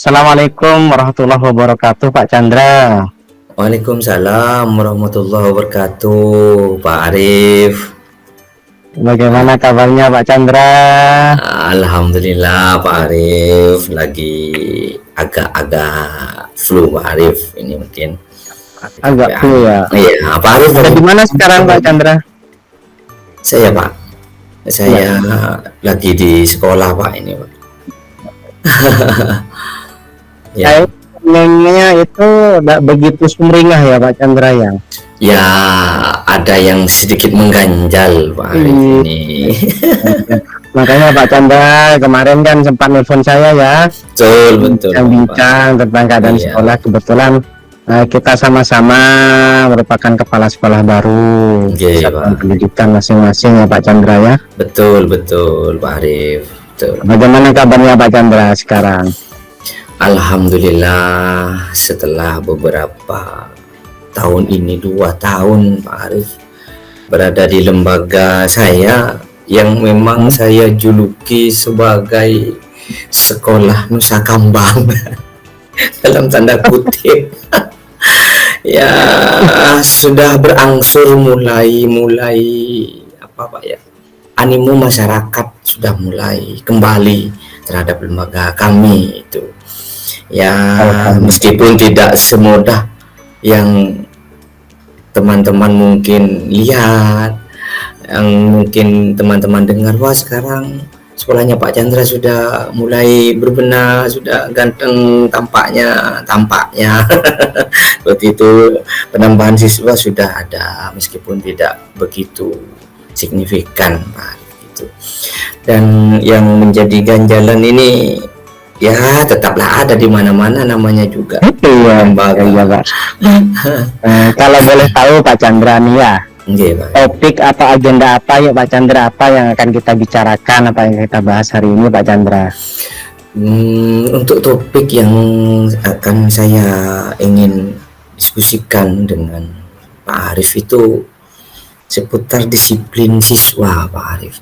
Assalamualaikum warahmatullahi wabarakatuh, Pak Chandra. Waalaikumsalam warahmatullahi wabarakatuh, Pak Arif. Bagaimana kabarnya, Pak Chandra? Alhamdulillah, Pak Arif lagi agak-agak flu, Pak Arif. Ini mungkin Agak flu ya. Iya, Pak Arif Ada di mana sekarang, Pak Chandra? Saya, Pak. Saya lagi di sekolah, Pak, ini, Pak. Ya. Kayaknya itu tidak begitu sumringah ya, Pak Chandra ya. Ya, ada yang sedikit mengganjal, Pak Arif ini. Makanya Pak Chandra kemarin kan sempat nelfon saya ya. Betul. Bincang tentang keadaan sekolah. Kebetulan kita sama-sama merupakan kepala sekolah baru, satuan pendidikan masing-masing ya Pak Chandra ya. Betul Pak Arif. Betul. Bagaimana kabarnya Pak Chandra sekarang? Alhamdulillah, setelah beberapa tahun ini, 2 tahun Pak Arif berada di lembaga saya yang memang saya juluki sebagai sekolah Nusa Kambang dalam tanda kutip. Ya, sudah berangsur mulai apa Pak ya, animo masyarakat sudah mulai kembali terhadap lembaga kami itu. Ya, meskipun tidak semudah yang teman-teman mungkin lihat, yang mungkin teman-teman dengar, wah sekarang sekolahnya Pak Chandra sudah mulai berbenah, sudah ganteng tampaknya seperti itu. Penambahan siswa sudah ada meskipun tidak begitu signifikan, Pak, gitu. Dan yang menjadi ganjalan ini ya tetaplah ada di mana-mana, namanya juga lembaga. Iya, Pak. Kalau boleh tahu Pak Chandra nih ya, topik atau agenda apa ya Pak Chandra, apa yang akan kita bicarakan, apa yang kita bahas hari ini Pak Chandra? Untuk topik yang akan saya ingin diskusikan dengan Pak Arif itu seputar disiplin siswa, Pak Arif.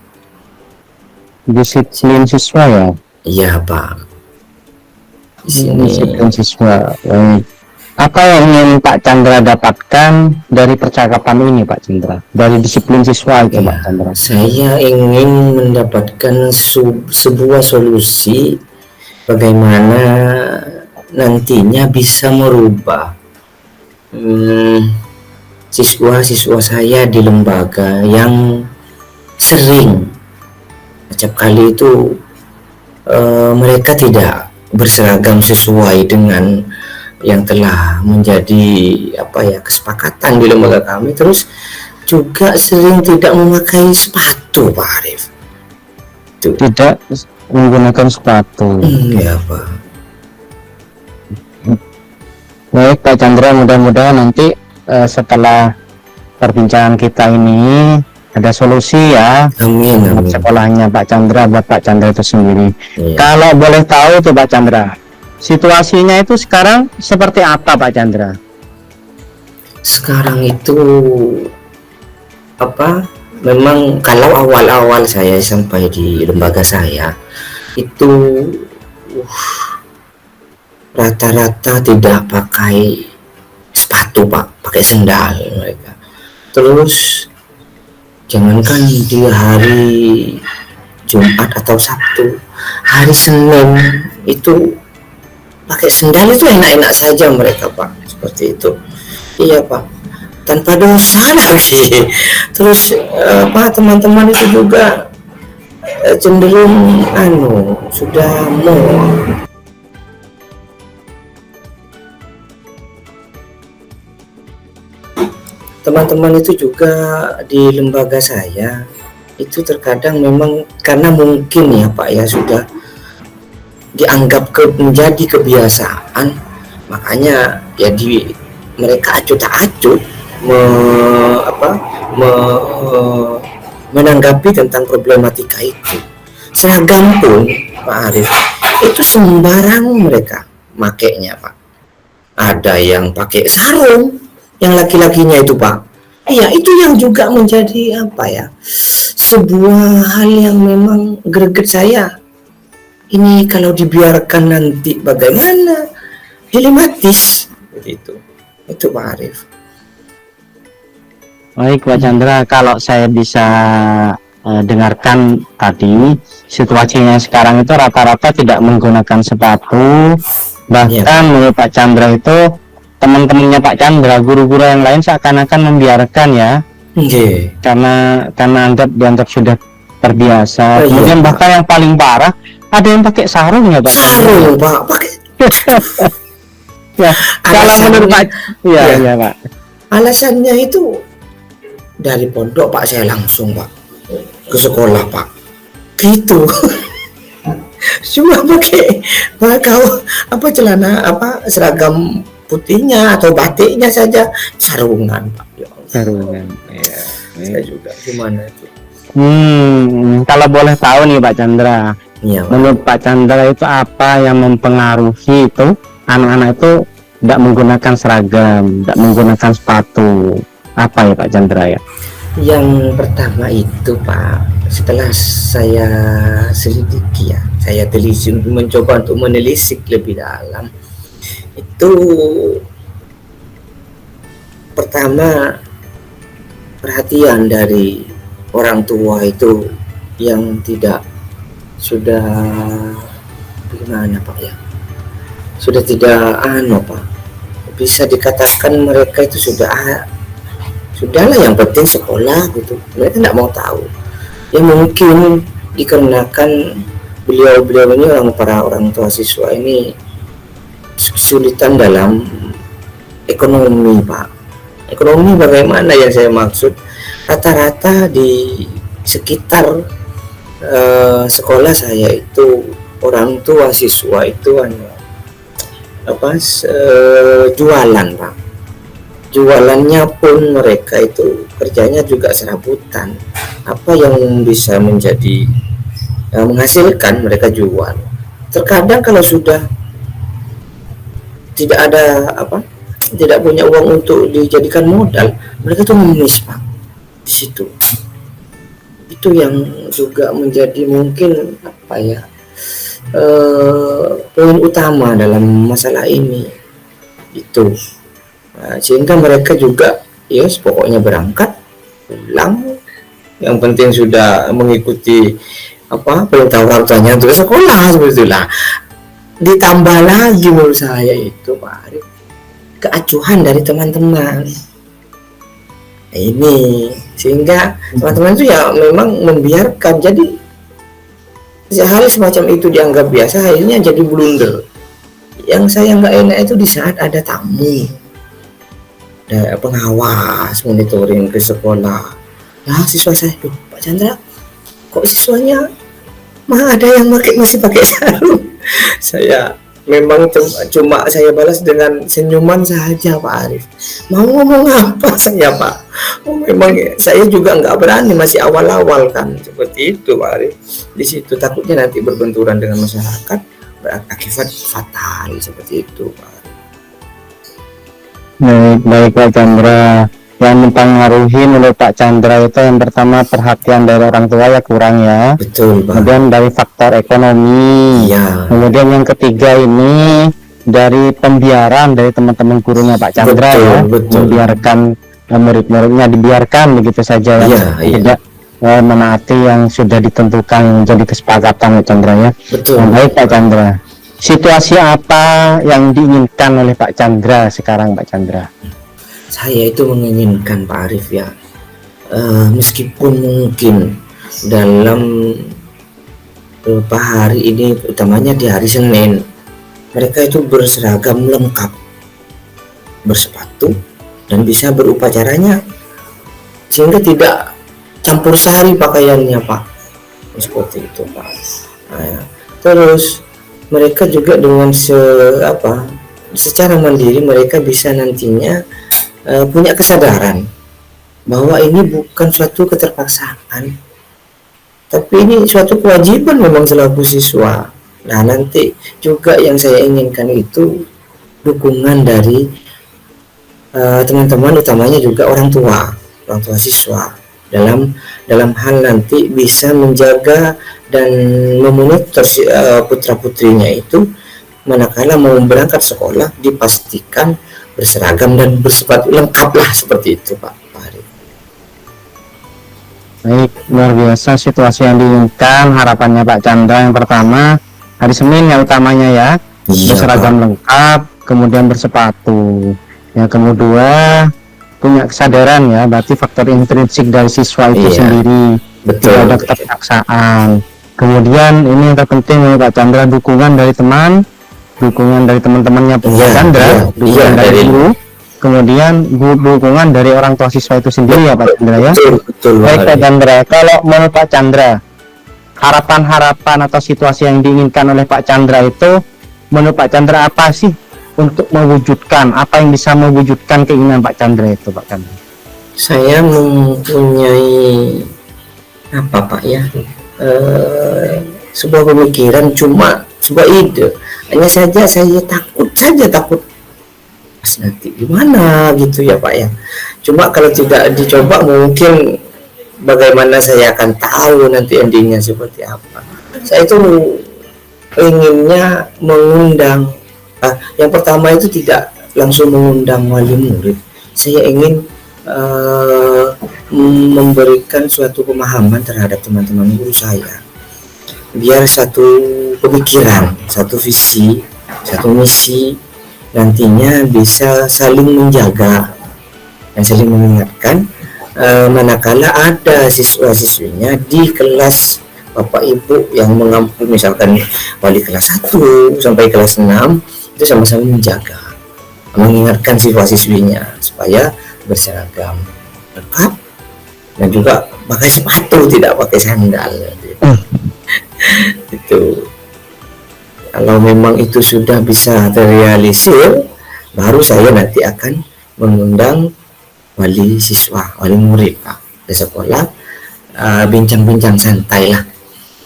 Disiplin siswa ya? Iya, Pak. Disiplin siswa. Apa yang ingin Pak Chandra dapatkan dari percakapan ini Pak Chandra, dari disiplin siswa itu Pak Chandra? Saya ingin mendapatkan sebuah solusi bagaimana nantinya bisa merubah siswa-siswa saya di lembaga yang sering setiap kali itu mereka tidak berseragam sesuai dengan yang telah menjadi kesepakatan di lembaga kami, terus juga sering tidak memakai sepatu, Pak Arif. Tidak menggunakan sepatu. Iya, Pak. Baik Pak Chandra, mudah-mudahan nanti setelah perbincangan kita ini ada solusi ya. Amin. Sekolahnya Pak Chandra, buat Pak Chandra itu sendiri. Iya. Kalau boleh tahu tuh Pak Chandra, situasinya itu sekarang seperti apa Pak Chandra? Sekarang itu memang kalau awal-awal saya sampai di lembaga saya itu rata-rata tidak pakai sepatu, Pak, pakai sendal mereka. Terus jangankan di hari Jumat atau Sabtu, hari Senin itu pakai sendal itu enak-enak saja mereka, Pak, seperti itu. Iya, Pak, tanpa dosa lagi. Terus teman-teman itu juga cenderung sudah mau teman-teman itu juga di lembaga saya itu terkadang memang karena mungkin ya Pak ya sudah dianggap menjadi kebiasaan, makanya ya mereka acuh tak acuh menanggapi tentang problematika itu. Seragam pun Pak Arif itu sembarang mereka makainya, Pak. Ada yang pakai sarung, yang laki-lakinya itu, Pak. Iya, itu yang juga menjadi sebuah hal yang memang greget saya. ini kalau dibiarkan nanti bagaimana? Dilematis begitu. Itu Pak Arif. Baik Pak Chandra, kalau saya bisa dengarkan tadi, situasinya sekarang itu rata-rata tidak menggunakan sepatu, bahkan menurut Pak Chandra itu teman-temannya Pak Chandra, guru-guru yang lain seakan-akan membiarkan ya, karena dianggap sudah terbiasa. Kemudian bahkan yang paling parah ada yang pakai sarung ya Pak Chandra. Sarung Pak, pakai. Ya, kalau menurut Pak, ya Pak. Alasannya itu dari pondok Pak, saya langsung Pak ke sekolah Pak, gitu. Cuma pakai celana seragam putihnya atau batiknya saja, sarungan Pak. Ya, sarungan. Ya, saya juga gimana itu. Kalau boleh tahu nih Pak Chandra, menurut Pak Chandra itu apa yang mempengaruhi itu anak-anak itu tidak menggunakan seragam, tidak menggunakan sepatu? Apa ya Pak Chandra ya? Yang pertama itu Pak, setelah saya selidiki ya, saya telisik, mencoba untuk menelisik lebih dalam, itu pertama perhatian dari orang tua itu yang sudah bagaimana Pak ya, sudah tidak Pak, bisa dikatakan mereka itu sudahlah yang penting sekolah gitu, mereka tidak mau tahu ya. Mungkin dikarenakan beliau ini orang tua siswa ini kesulitan dalam ekonomi Pak. Ekonomi bagaimana yang saya maksud, rata-rata di sekitar sekolah saya itu orang tua siswa itu jualan Pak. Jualannya pun mereka itu kerjanya juga serabutan. Apa yang bisa menjadi menghasilkan mereka jual. Terkadang kalau sudah tidak punya uang untuk dijadikan modal, mereka tuh mengemis Pak di situ. Itu yang juga menjadi mungkin poin utama dalam masalah ini itu. Sehingga mereka juga pokoknya berangkat pulang, yang penting sudah mengikuti perintah orang tuanya untuk sekolah, sebetulnya. Ditambah lagi menurut saya itu Pak Arif, keacuhan dari teman-teman ini, sehingga teman-teman itu ya memang membiarkan, jadi hal semacam itu dianggap biasa, akhirnya jadi blunder. Yang saya nggak enak itu di saat ada tamu, ada pengawas monitoring ke sekolah. Siswa saya, Pak Chandra, kok siswanya ada yang masih pakai sarung? Saya memang cuma saya balas dengan senyuman saja Pak Arif. Mau ngomong apa saya Pak? Memang saya juga nggak berani, masih awal-awal kan, seperti itu Pak Arif. Di situ takutnya nanti berbenturan dengan masyarakat, berakibat fatal seperti itu Pak Arif. Baik Pak Chandra, yang mempengaruhi menurut Pak Chandra itu yang pertama perhatian dari orang tua ya kurang ya. Betul Pak. Kemudian dari faktor ekonomi. Ya. Kemudian yang ketiga ini dari pembiaran dari teman-teman gurunya Pak Chandra. Betul. Membiarkan murid-muridnya dibiarkan begitu saja ya. Tidak menaati yang sudah ditentukan menjadi kesepakatan Pak Chandra ya. Betul. Baik Pak Chandra. Situasi apa yang diinginkan oleh Pak Chandra sekarang Pak Chandra? Saya itu menginginkan Pak Arif ya, meskipun mungkin dalam beberapa hari ini, utamanya di hari Senin, mereka itu berseragam lengkap, bersepatu dan bisa berupacaranya, sehingga tidak campur sari pakaiannya Pak, seperti itu Pak. Terus mereka juga dengan secara mandiri mereka bisa nantinya punya kesadaran bahwa ini bukan suatu keterpaksaan, tapi ini suatu kewajiban memang selaku siswa. Nah, nanti juga yang saya inginkan itu dukungan dari teman-teman, utamanya juga orang tua siswa dalam hal nanti bisa menjaga dan memonitor putra putrinya itu manakala mau berangkat sekolah dipastikan berseragam dan bersepatu lengkap lah, seperti itu Pak Ari. Baik, luar biasa situasi yang diinginkan. Harapannya Pak Chandra yang pertama hari Senin yang utamanya ya, Iya, berseragam lengkap, kemudian bersepatu. Yang kedua punya kesadaran ya, berarti faktor intrinsik dari siswa itu Iya, sendiri, betul. tidak ada keterpaksaan. Kemudian ini yang terpenting ya Pak Chandra, dukungan dari teman, dukungan dari teman-temannya Pak Iya, Chandra, iya, dukungan iya, dari dari- guru, kemudian dukungan dari orang tua siswa itu sendiri ya Pak Chandra ya. Betul, betul Baik Pak Ari. Chandra, kalau menurut Pak Chandra, harapan-harapan atau situasi yang diinginkan oleh Pak Chandra itu, menurut Pak Chandra apa sih untuk mewujudkan, apa yang bisa mewujudkan keinginan Pak Chandra itu Pak Chandra? Saya mempunyai apa Pak ya, sebuah pemikiran, cuma sebuah ide, hanya saja saya takut pas nanti gimana gitu ya Pak ya. Cuma kalau tidak dicoba mungkin bagaimana saya akan tahu nanti endingnya seperti apa. Saya itu inginnya mengundang, yang pertama itu tidak langsung mengundang wali murid. Saya ingin memberikan suatu pemahaman terhadap teman-teman guru saya, biar satu pemikiran, satu visi, satu misi nantinya bisa saling menjaga dan saling mengingatkan manakala ada siswa-siswinya di kelas Bapak Ibu yang mengampu, misalkan wali kelas 1 sampai kelas 6 itu sama-sama menjaga, mengingatkan siswa-siswinya supaya berseragam lengkap dan juga pakai sepatu, tidak pakai sandal itu. Kalau memang itu sudah bisa terrealisir, baru saya nanti akan mengundang wali siswa, wali murid Pak di sekolah, bincang-bincang santai lah,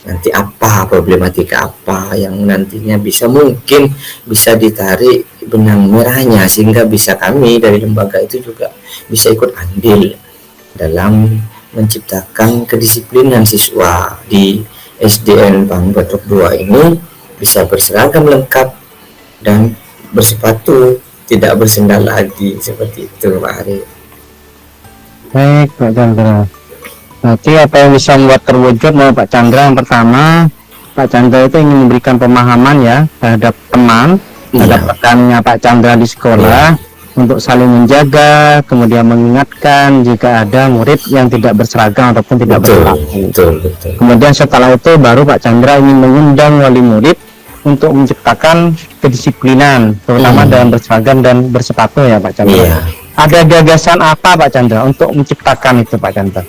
nanti apa problematika apa yang nantinya mungkin bisa ditarik benang merahnya, sehingga bisa kami dari lembaga itu juga bisa ikut andil dalam menciptakan kedisiplinan siswa di SDN Pangbatok 2 ini bisa berseragam lengkap dan bersepatu, tidak bersendal lagi, seperti itu Pak Ari. Baik Pak Chandra, nanti apa yang bisa membuat terwujud menurut Pak Chandra? Yang pertama, Pak Chandra itu ingin memberikan pemahaman ya terhadap teman, terhadap rekannya Pak Chandra di sekolah, untuk saling menjaga, kemudian mengingatkan jika ada murid yang tidak berseragam ataupun tidak bersepatu. Betul. Kemudian setelah itu baru Pak Chandra ingin mengundang wali murid untuk menciptakan kedisiplinan, terutama dalam berseragam dan bersepatu ya Pak Chandra. Iya. Ada gagasan apa Pak Chandra untuk menciptakan itu Pak Chandra?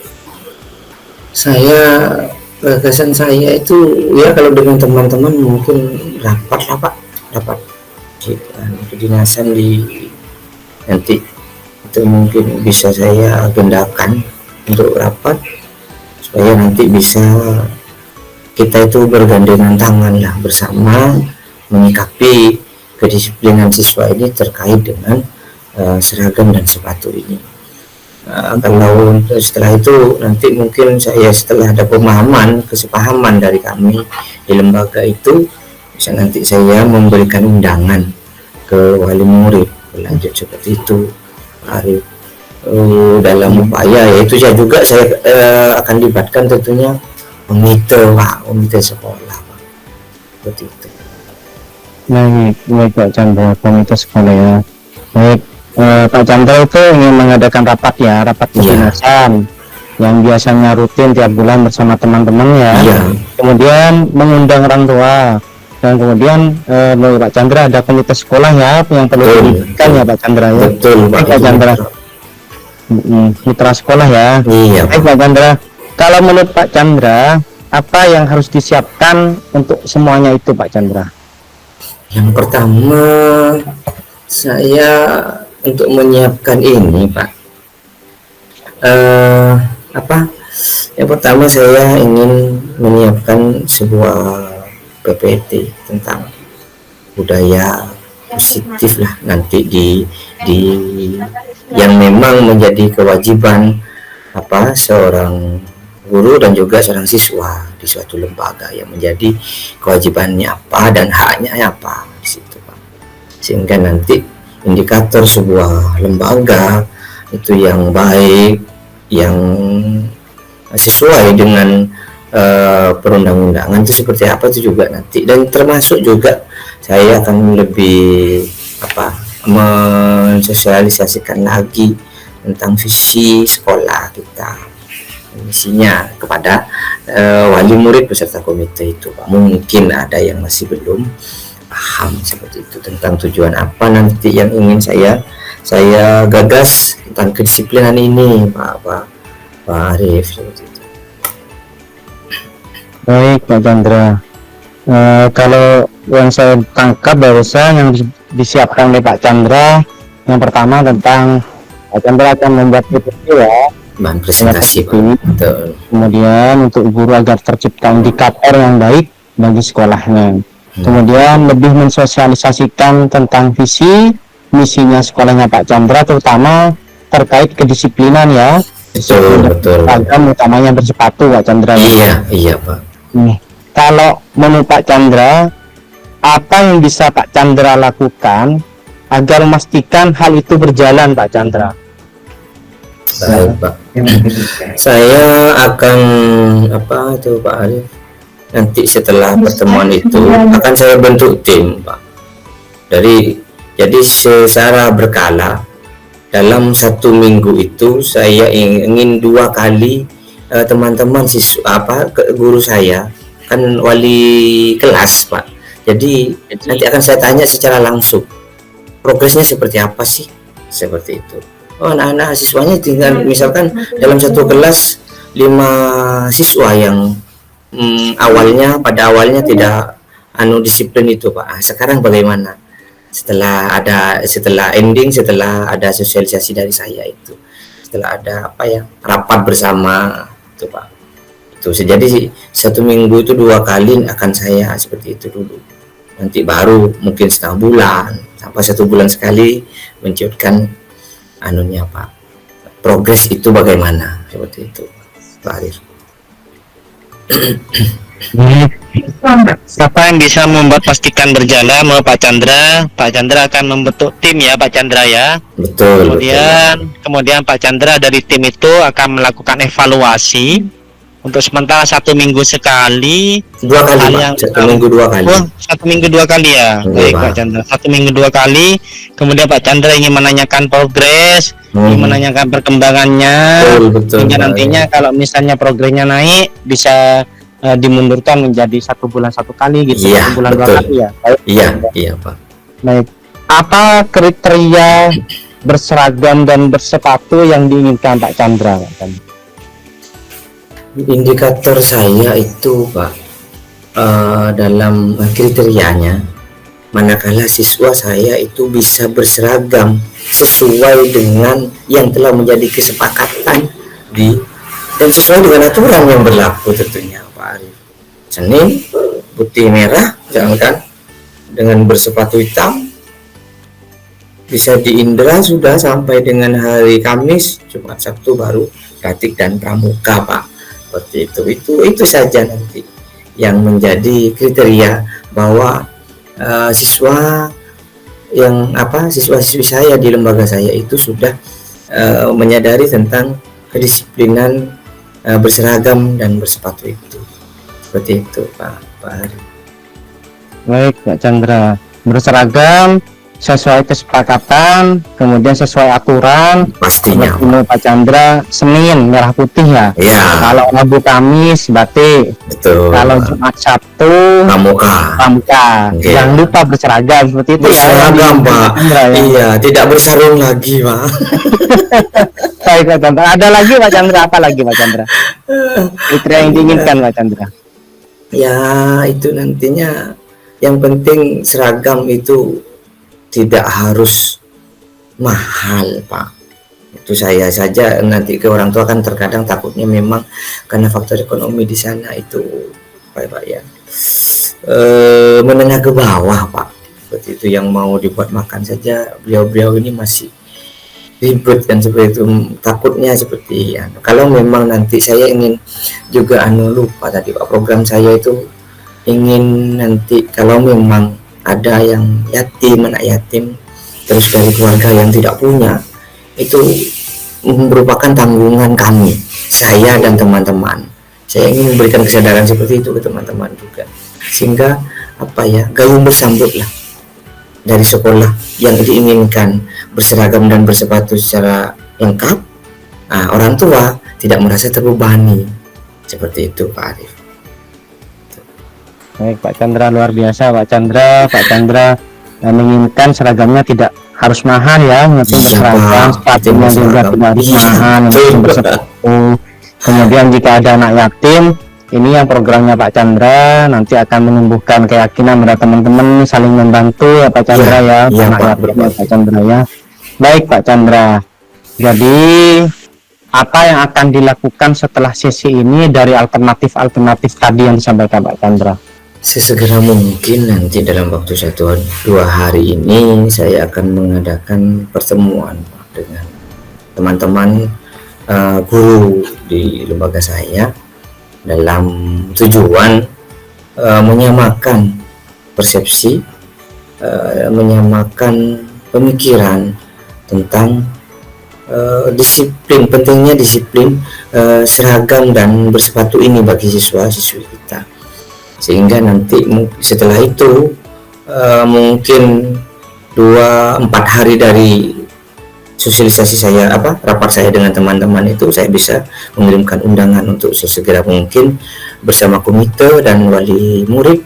Gagasan saya itu ya, kalau dengan teman-teman mungkin rapat lah Pak, rapat kedinasan di nanti itu mungkin bisa saya agendakan untuk rapat supaya nanti bisa kita itu bergandengan tangan lah bersama menyikapi kedisiplinan siswa ini terkait dengan seragam dan sepatu ini. Kalau setelah itu nanti mungkin saya, setelah ada pemahaman, kesepahaman dari kami di lembaga itu, bisa nanti saya memberikan undangan ke wali murid berlanjut seperti itu Arif, dalam upaya yaitu saya akan libatkan tentunya komite sekolah Pak, seperti itu. Baik Pak Chandra, komite sekolah ya. Baik, Pak Chandra itu ingin mengadakan rapat kedinasan yang biasanya rutin tiap bulan bersama teman-teman ya. Kemudian mengundang orang tua, dan kemudian Pak Chandra ada komite sekolah ya yang perlu diberikan ya Pak Chandra ya. Betul Pak Chandra. Mitra sekolah ya. Iya. Baik Pak Chandra, kalau menurut Pak Chandra apa yang harus disiapkan untuk semuanya itu Pak Chandra? Yang pertama saya untuk menyiapkan ini Pak, yang pertama saya ingin menyiapkan sebuah PPT tentang budaya positif lah nanti di yang memang menjadi kewajiban seorang guru dan juga seorang siswa di suatu lembaga yang menjadi kewajibannya apa dan haknya apa di situ, Pak. Sehingga nanti indikator sebuah lembaga itu yang baik, yang sesuai dengan perundang-undangan itu seperti apa itu juga nanti, dan termasuk juga saya akan lebih mensosialisasikan lagi tentang visi sekolah kita, misinya kepada wali murid beserta komite itu, Pak. Mungkin ada yang masih belum paham seperti itu tentang tujuan apa nanti yang ingin saya gagas tentang kedisiplinan ini, Pak Arif, seperti itu. Baik Pak Chandra. Kalau yang saya tangkap barusan yang disiapkan oleh Pak Chandra, yang pertama tentang Pak Chandra akan membuat PPT ya, bahan presentasi, Pak. Betul. Kemudian untuk guru agar tercipta indikator yang baik bagi sekolahnya. Kemudian lebih mensosialisasikan tentang visi misinya sekolahnya Pak Chandra, terutama terkait kedisiplinan ya. Betul. Utamanya bersepatu Pak Chandra. Iya Pak. Kalau menurut Pak Chandra, apa yang bisa Pak Chandra lakukan agar memastikan hal itu berjalan, Pak Chandra? Baik, Pak. Saya akan Pak Arif, nanti setelah pertemuan itu akan saya bentuk tim, Pak. Jadi secara berkala dalam 1 minggu itu saya ingin 2 kali teman-teman guru saya kan wali kelas, Pak. Jadi nanti akan saya tanya secara langsung progresnya seperti apa sih, seperti itu. Anak-anak siswanya tinggal misalkan dalam 1 kelas 5 siswa yang pada awalnya tidak disiplin itu, Pak. Sekarang bagaimana? Setelah ada sosialisasi dari saya itu, setelah ada rapat bersama itu, Pak. Itu jadi 1 minggu itu 2 kali akan saya seperti itu dulu. Nanti baru mungkin setengah bulan sampai 1 bulan sekali menciutkan Pak. Progres itu bagaimana, seperti itu, Pak Arif. Siapa yang bisa membuat pastikan berjalan menurut Pak Chandra? Pak Chandra akan membentuk tim ya, Pak Chandra ya. Betul. Kemudian Pak Chandra dari tim itu akan melakukan evaluasi untuk sementara 1 minggu sekali. 2 kali, Pak. 1 minggu 2 kali. 1 minggu 2 kali ya. Baik, Pak Chandra. 1 minggu 2 kali. Kemudian Pak Chandra ingin menanyakan progres, ingin menanyakan perkembangannya. Betul. Hingga nantinya kalau misalnya progresnya naik bisa dimundurkan menjadi 1 bulan 1 kali gitu, iya, 1 bulan 2 kali ya. Iya Pak. Baik. Apa kriteria berseragam dan bersepatu yang diinginkan Pak Chandra? Indikator saya itu, Pak, dalam kriterianya, manakala siswa saya itu bisa berseragam sesuai dengan yang telah menjadi kesepakatan dan sesuai dengan aturan yang berlaku tentunya, Pak Arif. Senin putih merah, jangan dengan bersepatu hitam, bisa diindra sudah sampai dengan hari Kamis, Jumat, Sabtu baru batik dan pramuka, Pak. Seperti itu saja nanti yang menjadi kriteria bahwa siswa-siswi saya di lembaga saya itu sudah menyadari tentang kedisiplinan berseragam dan bersepatu itu. Seperti itu, Pak Ari. Baik, Pak Chandra. Berseragam sesuai kesepakatan, kemudian sesuai aturan. Pastinya. Pak Chandra, Senin merah putih ya. Iya. Kalau Rabu Kamis batik. Betul. Kalau Jumat Sabtu pramuka. Okay. Jangan lupa berseragam seperti itu. Berseragam, Pak. Chandra, ya. Iya, tidak bersarung lagi, Pak. Baik, Pak Chandra. Ada lagi Pak Chandra? Apa lagi Pak Chandra? Kriteria yang diinginkan Pak Chandra? Ya, itu nantinya yang penting seragam itu tidak harus mahal, Pak. Itu saya saja nanti ke orang tua kan terkadang takutnya memang karena faktor ekonomi di sana itu Pak ya, menengah ke bawah, Pak. Seperti itu, yang mau dibuat makan saja beliau-beliau ini masih ribet kan seperti itu. Takutnya seperti kalau memang nanti saya ingin juga lupa tadi Pak, program saya itu ingin nanti kalau memang ada yang yatim, anak yatim, terus dari keluarga yang tidak punya, itu merupakan tanggungan kami, saya dan teman-teman. Saya ingin memberikan kesadaran seperti itu ke teman-teman juga, sehingga gayung bersambut lah dari sekolah yang diinginkan berseragam dan bersepatu secara lengkap. Orang tua tidak merasa terbebani, seperti itu Pak Arif. Baik Pak Chandra, luar biasa Pak Chandra menginginkan seragamnya tidak harus mahal ya, untuk berseragam, sepatunya juga tidak harus mahal untuk bersepatu. Kemudian jika ada anak yatim, ini yang programnya Pak Chandra nanti akan menumbuhkan keyakinan pada teman-teman, saling membantu ya Pak Chandra ya, anak yatimnya Pak Chandra ya. Baik Pak Chandra, jadi apa yang akan dilakukan setelah sesi ini dari alternatif tadi yang disampaikan Pak Chandra? Sesegera mungkin nanti dalam waktu 1-2 hari ini saya akan mengadakan pertemuan dengan teman-teman guru di lembaga saya dalam tujuan menyamakan persepsi, menyamakan pemikiran tentang pentingnya disiplin seragam dan bersepatu ini bagi siswa-siswi kita. Sehingga nanti setelah itu mungkin 2-4 hari dari sosialisasi saya rapat saya dengan teman-teman itu, saya bisa mengirimkan undangan untuk sesegera mungkin bersama komite dan wali murid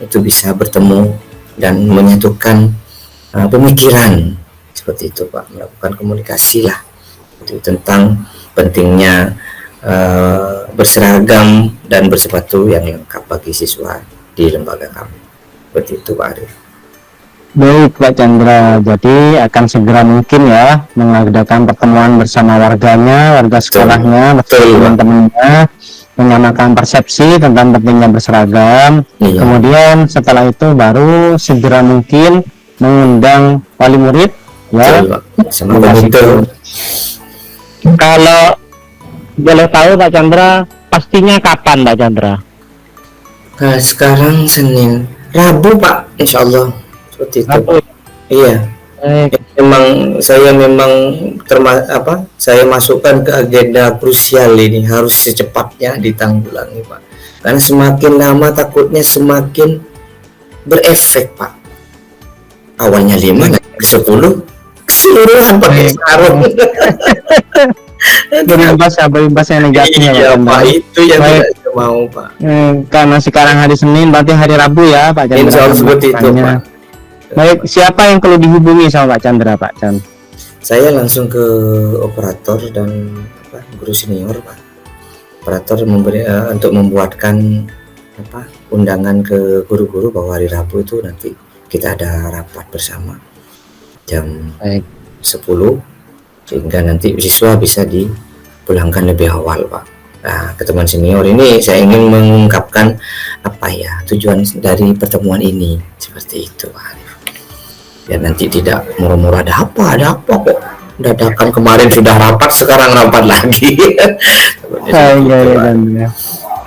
itu bisa bertemu dan menyatukan pemikiran seperti itu Pak, melakukan komunikasi lah itu tentang pentingnya berseragam dan bersepatu yang lengkap bagi siswa di lembaga kami. Seperti itu Pak Arif. Baik Pak Chandra, jadi akan segera mungkin ya mengadakan pertemuan bersama warganya, warga sekolahnya, bersama teman-temannya, menyamakan persepsi tentang pentingnya berseragam. Iya. Kemudian setelah itu baru segera mungkin mengundang wali murid ya. Sama komite. Kalau boleh tahu Pak Chandra, pastinya kapan Pak Chandra? Sekarang Senin, Rabu Pak, insya Allah. Seperti itu. Rabu. Iya. Saya memang saya masukkan ke agenda krusial ini, harus secepatnya ditanggulangi Pak. Karena semakin lama takutnya semakin berefek Pak. Awalnya 5, nanti 10, keseluruhan pakai sarung. Berimbas yang negatif ya Pak, itu yang tidak mau Pak. Karena sekarang hari Senin, berarti hari Rabu ya Pak Chandra. Insya Allah seperti itu Pak. Baik, siapa yang perlu dihubungi sama Pak Chandra Pak Chan? Saya langsung ke operator dan guru senior Pak. Operator untuk membuatkan undangan ke guru-guru bahwa hari Rabu itu nanti kita ada rapat bersama jam 10, sehingga nanti siswa bisa dipulangkan lebih awal Pak. Nah, ke teman senior ini saya ingin mengungkapkan tujuan dari pertemuan ini, seperti itu Pak. Ya nanti tidak murah-murah ada apa kok dadakan, kemarin sudah rapat sekarang rapat lagi.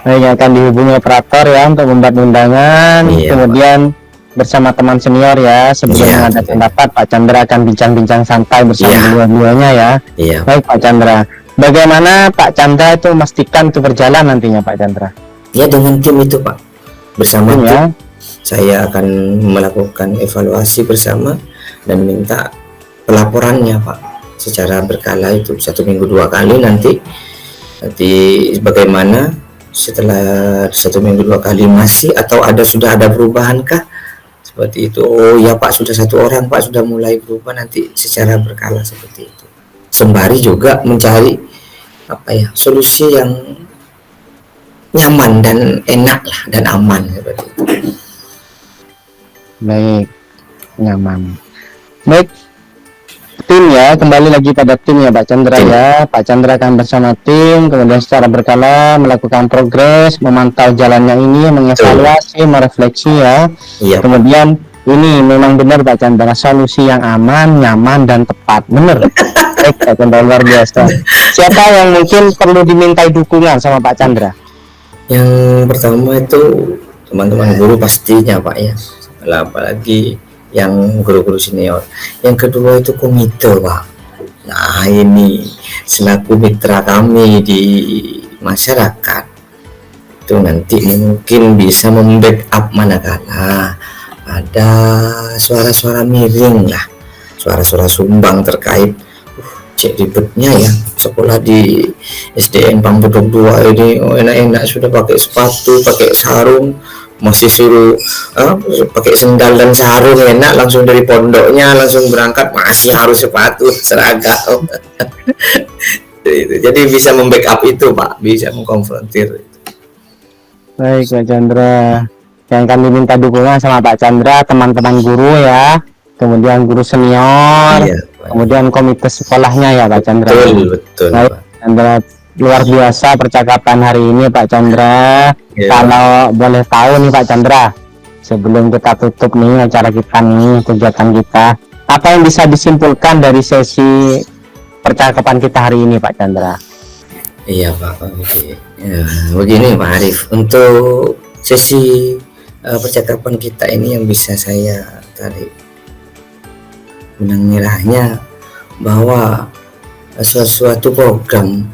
Iya, akan dihubungi operator ya untuk membuat undangan. Kemudian bersama teman senior ya, sebelum mengadakan rapat Pak Chandra akan bincang-bincang santai bersama dua-duanya ya. Baik Pak Chandra, bagaimana Pak Chandra itu memastikan itu berjalan nantinya Pak Chandra? Ya dengan tim itu Pak, bersama tim. Saya akan melakukan evaluasi bersama dan minta pelaporannya Pak secara berkala, itu 1 minggu 2 kali nanti bagaimana setelah 1 minggu 2 kali masih atau sudah ada perubahan kah seperti itu. Oh ya Pak, sudah 1 orang Pak sudah mulai berubah, nanti secara berkala seperti itu, sembari juga mencari solusi yang nyaman dan enak lah dan aman seperti itu. Baik, nyaman. Baik, tim ya, kembali lagi pada tim ya Pak Chandra ya. Pak Chandra akan bersama tim, kemudian secara berkala melakukan progres, memantau jalannya ini, mengevaluasi, merefleksi ya. Kemudian ini memang benar Pak Chandra, solusi yang aman, nyaman dan tepat, benar. Baik, Pak Chandra, luar biasa. Siapa yang mungkin perlu dimintai dukungan sama Pak Chandra? Yang pertama itu teman-teman guru pastinya Pak ya, apalagi yang guru-guru senior. Yang kedua itu komite Pak. Nah ini selaku mitra kami di masyarakat itu nanti mungkin bisa membackup manakala ada suara-suara miring lah, suara-suara sumbang terkait cek ribetnya ya sekolah di SDN Pampudok 2 ini. Enak-enak sudah pakai sepatu, pakai sarung, masih suruh pakai sendal dan sarung, enak langsung dari pondoknya langsung berangkat masih harus sepatu seragam. Jadi bisa membackup itu Pak, bisa mengkonfrontir. Baik Pak Chandra, yang kami minta dukungan sama Pak Chandra teman-teman guru ya, kemudian guru senior, Iya, kemudian komite sekolahnya ya Pak Chandra. betul Baik, Pak. Chandra, luar biasa percakapan hari ini Pak Chandra. Iya. Kalau boleh tahu nih Pak Chandra, sebelum kita tutup nih acara kita nih, kegiatan kita, apa yang bisa disimpulkan dari sesi percakapan kita hari ini Pak Chandra? Iya Pak, begini Pak Arif, untuk sesi percakapan kita ini yang bisa saya tarik benang merahnya bahwa suatu program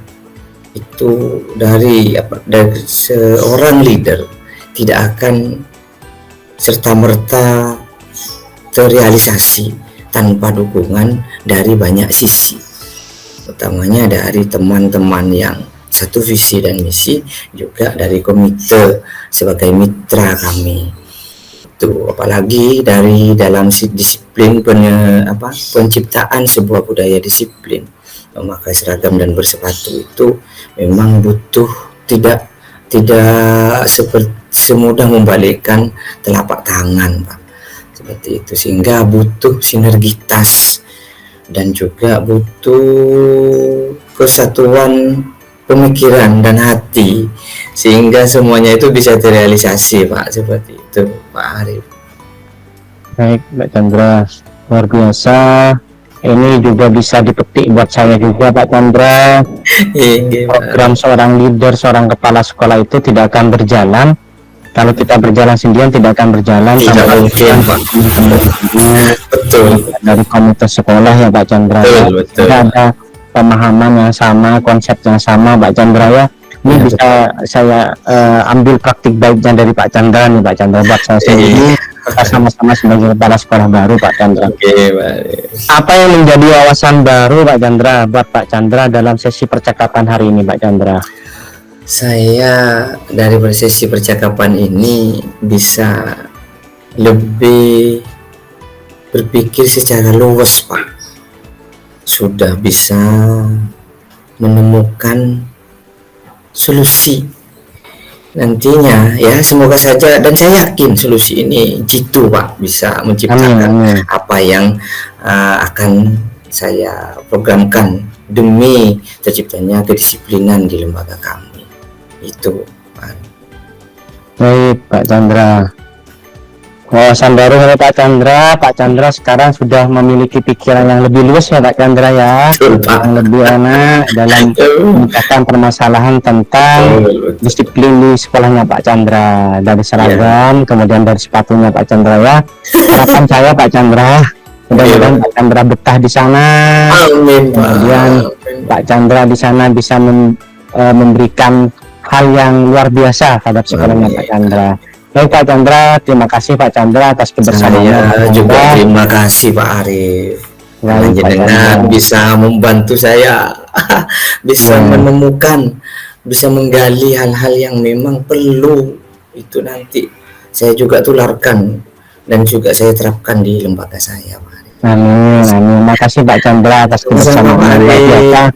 itu dari seorang leader tidak akan serta-merta terrealisasi tanpa dukungan dari banyak sisi, utamanya dari teman-teman yang satu visi dan misi, juga dari komite sebagai mitra kami itu, apalagi dari dalam disiplin penciptaan sebuah budaya disiplin memakai seragam dan bersepatu itu memang butuh tidak seperti semudah membalikkan telapak tangan Pak, seperti itu, sehingga butuh sinergitas dan juga butuh kesatuan pemikiran dan hati sehingga semuanya itu bisa terrealisasi Pak, seperti itu Pak Arif. Baik Pak Chandra, luar biasa. Ini juga bisa dipetik buat saya juga Pak Chandra. Program seorang leader, seorang kepala sekolah itu tidak akan berjalan kalau kita berjalan sendirian, tidak akan berjalan. Tidak mungkin Pak. Betul. Dari komite sekolah ya Pak Chandra. Betul. Ada pemahaman yang sama, konsep yang sama Pak Chandra ya. Ini Ya, bisa saya ambil praktik baiknya dari Pak Chandra nih Pak Chandra, buat saya sendiri. Kita sama-sama sebagai kepala sekolah baru Pak Chandra. Oke Pak. Apa yang menjadi wawasan baru Pak Chandra buat Pak Chandra dalam sesi percakapan hari ini Pak Chandra? Saya dari sesi percakapan ini bisa lebih berpikir secara luas Pak, sudah bisa menemukan solusi nantinya ya, semoga saja, dan saya yakin solusi ini jitu Pak bisa menciptakan apa yang akan saya programkan demi terciptanya kedisiplinan di lembaga kami itu Pak. Baik Pak Chandra, wawasan baru dari Pak Chandra. Pak Chandra sekarang sudah memiliki pikiran yang lebih luas ya Pak Chandra ya, yang lebih enak dalam memecahkan permasalahan tentang disiplin di sekolahnya Pak Chandra, dari seragam kemudian dari sepatunya Pak Chandra ya. Harapan saya Pak Chandra, mudah-mudahan Pak Chandra betah di sana. Amin. Kemudian Pak Chandra di sana bisa memberikan hal yang luar biasa pada sekolahnya Pak Chandra. Baik Pak Chandra, terima kasih Pak Chandra atas kebersamaannya. Saya juga terima kasih Pak Arif. Dengan bisa membantu saya bisa menemukan, bisa menggali hal-hal yang memang perlu itu nanti saya juga tularkan dan juga saya terapkan di lembaga saya Pak Arif. Amin, amin. Makasih Pak Chandra atas kebersamaan biasa.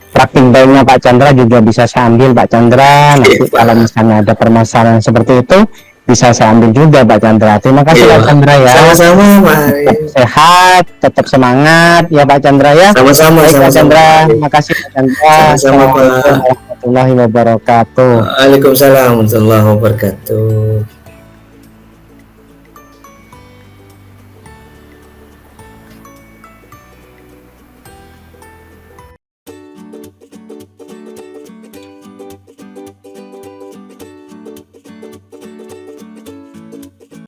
Praktik baiknya Pak Chandra juga bisa saya ambil Pak Chandra. Nanti kalau misalnya ada permasalahan seperti itu bisa saya ambil juga Pak Chandra. Terima kasih Pak Chandra ya. Sama-sama Pak. Tetap sehat, tetap semangat ya Pak Chandra ya. Sama-sama Pak Chandra. Terima kasih Pak Chandra. Assalamualaikum warahmatullahi wabarakatuh. Waalaikumsalam warahmatullahi wabarakatuh.